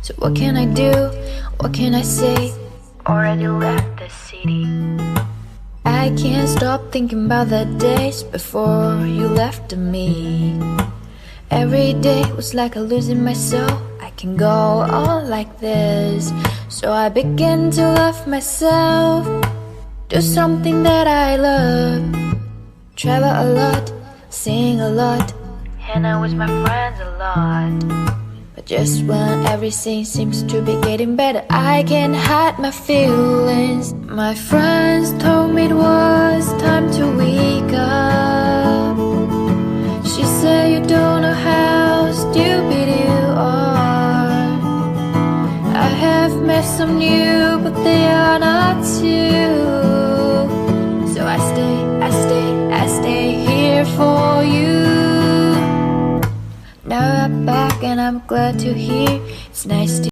So what can I do? What can I say? Already left the city. I can't stop thinking about the days before you left me. Every day was like a losing myself. I can go on like this. So I began to love myself. Do something that I love. Travel a lot, sing a lot, hang out with my friends a lot. But just when everything seems to be getting better, I can't hide my feelings. My friends told me it was time to wake up. She said you don't know how stupid you are. I have met some new, but they are not you. So I stay here for you. Now I'm back and I'm glad to hear it's nice to